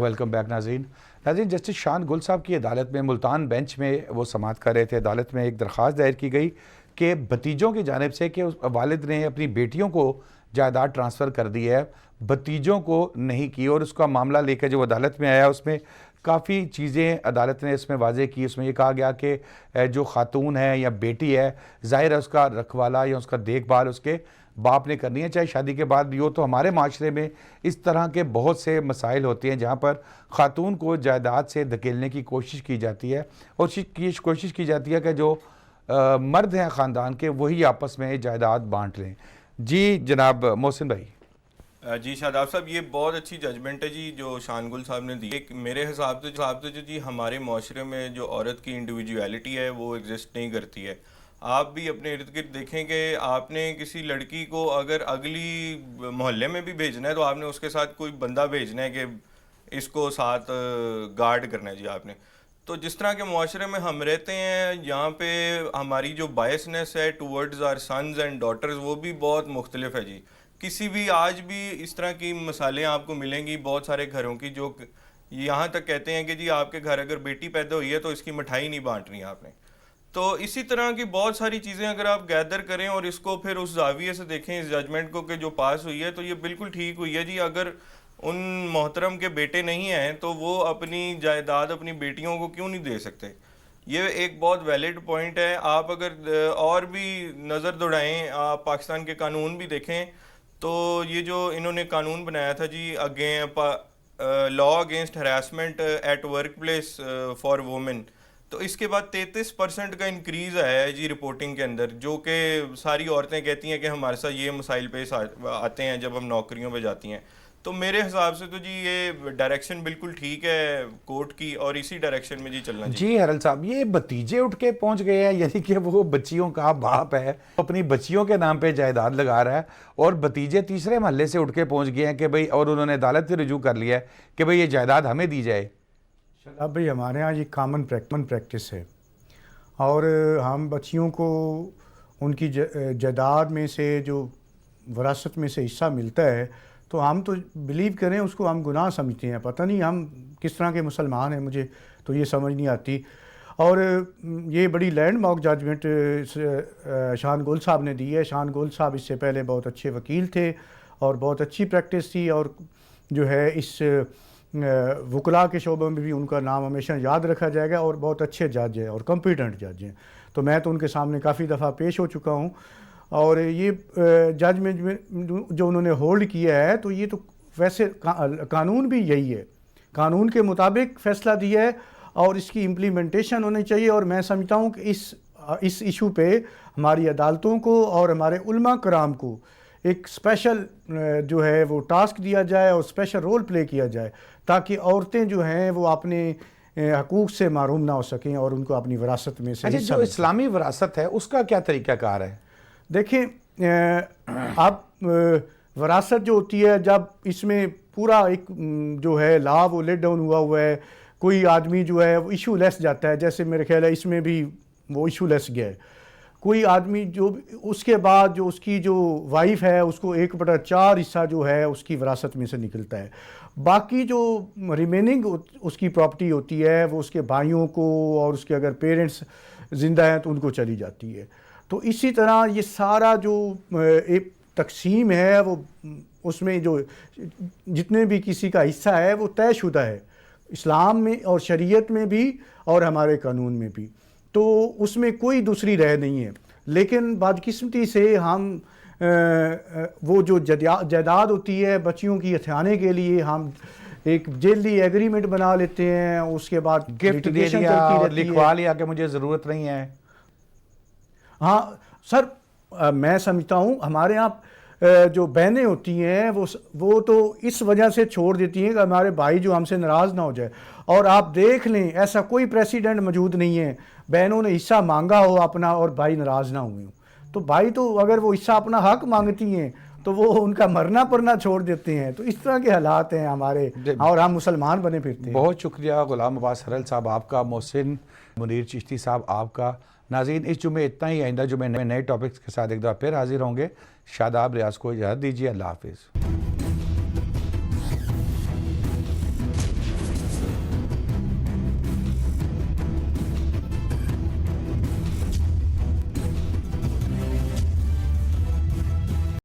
Welcome back नाज़रीन। Justice शान गुल साहब की अदालत में मुल्तान बेंच में वो समाअत कर रहे थे। अदालत में एक दरख्वास्त दायर की गई कि भतीजों की जानिब से कि वालिद ने अपनी बेटियों को जायदाद ट्रांसफ़र कर दी है, भतीजों को नहीं की। और उसका मामला लेकर जो अदालत में आया उसमें काफ़ी चीज़ें अदालत ने इसमें वाज़े की। उसमें ये कहा गया कि जो खातून है या बेटी है, ज़ाहिर है उसका रखवाला या उसका देखभाल उसके बाप ने करनी है, चाहे शादी के बाद भी हो। तो हमारे माशरे में इस तरह के बहुत से मसाइल होते हैं जहाँ पर खातून को जायदाद से धकेलने की कोशिश की जाती है और कोशिश की जाती है कि जो मर्द हैं ख़ानदान के वही आपस में जायदाद बांट लें। जी जनाब मोहसिन भाई। जी शादाब साहब, ये बहुत अच्छी जजमेंट है जी जो शान गुल साहब ने दी। एक मेरे हिसाब से जो जी हमारे माशरे में जो औरत की इंडिविजुअलिटी है वो एग्जिस्ट नहीं करती है। आप भी अपने इर्द गिर्द देखें कि आपने किसी लड़की को अगर अगली मोहल्ले में भी भेजना है तो आपने उसके साथ कोई बंदा भेजना है कि इसको साथ गार्ड करना है जी आपने। तो जिस तरह के माशरे में हम रहते हैं यहाँ पे हमारी जो बायसनेस है towards our sons and daughters वो भी बहुत मुख्तलिफ है जी। किसी भी आज भी इस तरह की मिसालें आपको मिलेंगी बहुत सारे घरों की जो यहाँ तक कहते हैं कि जी आपके घर अगर बेटी पैदा हुई है तो इसकी मिठाई नहीं बांटनी आपने। तो इसी तरह की बहुत सारी चीज़ें अगर आप गैदर करें और इसको फिर उस जाविये से देखें इस जजमेंट को कि जो पास हुई है तो ये बिल्कुल ठीक हुई है जी। अगर उन मोहतरम के बेटे नहीं हैं तो वो अपनी जायदाद अपनी बेटियों को क्यों नहीं दे सकते। ये एक बहुत वैलिड पॉइंट है। आप अगर और भी नज़र दौड़ाएं, आप पाकिस्तान के कानून भी देखें तो ये जो इन्होंने कानून बनाया था जी law against harassment at workplace for women, तो इसके बाद 33% का इंक्रीज़ आया है जी रिपोर्टिंग के अंदर, जो कि सारी औरतें कहती हैं कि हमारे साथ ये मसाइल पेश आते हैं जब हम नौकरियों पे जाती हैं। तो मेरे हिसाब से तो जी ये डायरेक्शन बिल्कुल ठीक है कोर्ट की और इसी डायरेक्शन में जी चलना जी हरल साहब, ये भतीजे उठ के पहुंच गए हैं, यानी कि वो बच्चियों का बाप है, अपनी बच्चियों के नाम पे जायदाद लगा रहा है और भतीजे तीसरे महल्ले से उठ के पहुंच गए हैं कि भाई, और उन्होंने अदालत से रुजू कर लिया है कि भाई ये जायदाद हमें दी जाए। अब भाई हमारे यहाँ ये कॉमन प्रैक्टिस है और हम बच्चियों को उनकी जायदाद में से जो वरासत में से हिस्सा मिलता है तो हम तो बिलीव करें उसको हम गुनाह समझते हैं। पता नहीं हम किस तरह के मुसलमान हैं, मुझे तो ये समझ नहीं आती। और ये बड़ी लैंडमार्क जजमेंट शान गुल साहब ने दी है। शान गुल साहब इससे पहले बहुत अच्छे वकील थे और बहुत अच्छी प्रैक्टिस थी और जो है इस वकला के शोबे में भी उनका नाम हमेशा याद रखा जाएगा और बहुत अच्छे जज हैं और कॉम्पिटेंट जज हैं। तो मैं तो उनके सामने काफ़ी दफ़ा पेश हो चुका हूँ और ये जजमेंट में जो उन्होंने होल्ड किया है तो ये तो वैसे कानून भी यही है, कानून के मुताबिक फ़ैसला दिया है और इसकी इम्प्लीमेंटेशन होनी चाहिए। और मैं समझता हूँ कि इस इशू पे हमारी अदालतों को और हमारे उलमा कराम को एक स्पेशल जो है वो टास्क दिया जाए और स्पेशल रोल प्ले किया जाए ताकि औरतें जो हैं वो अपने हकूक़ से महरूम ना हो सकें और उनको अपनी विरासत में से जो इस्लामी विरासत है उसका क्या तरीक़ाकार है? देखें, अब विरासत जो होती है जब इसमें पूरा एक जो है ला वो लेट डाउन हुआ है, कोई आदमी जो है वो इशू लेस जाता है, जैसे मेरे ख्याल है इसमें भी वो इशू लेस गया है। कोई आदमी जो उसके बाद जो उसकी जो वाइफ है उसको 1/4 हिस्सा जो है उसकी विरासत में से निकलता है, बाकी जो रिमेनिंग उसकी प्रॉपर्टी होती है वो उसके भाइयों को और उसके अगर पेरेंट्स ज़िंदा हैं तो उनको चली जाती है। तो इसी तरह ये सारा जो एक तकसीम है वो उसमें जो जितने भी किसी का हिस्सा है वो तयशुदा है इस्लाम में और शरीयत में भी और हमारे कानून में भी, तो उसमें कोई दूसरी राय नहीं है। लेकिन बदकिस्मती से हम वो जो जायदाद होती है बच्चियों की हथियाने के लिए हम एक जेली एग्रीमेंट बना लेते हैं, उसके बाद गिफ्ट दे दिया और लिखवा लिया कि मुझे ज़रूरत नहीं है। हाँ सर, मैं समझता हूँ हमारे यहाँ जो बहनें होती हैं वो तो इस वजह से छोड़ देती हैं कि हमारे भाई जो हमसे नाराज़ ना हो जाए। और आप देख लें ऐसा कोई प्रेसिडेंट मौजूद नहीं है बहनों ने हिस्सा मांगा हो अपना और भाई नाराज़ ना हुए हो। तो भाई तो अगर वो हिस्सा अपना हक मांगती हैं तो वो उनका मरना परना छोड़ देते हैं। तो इस तरह के हालात हैं हमारे और हम मुसलमान बने फिरते हैं। बहुत शुक्रिया गुलाम अब्बास हरल साहब आपका, मोहसिन मुनीर चिश्ती साहब आपका। नाज़रीन, इस जुमे इतना ही। आइंदा जुमे नए टॉपिक्स के साथ एक बार फिर हाजिर होंगे। शादाब रियाज को इजाज़त दीजिए। अल्लाह हाफिज़।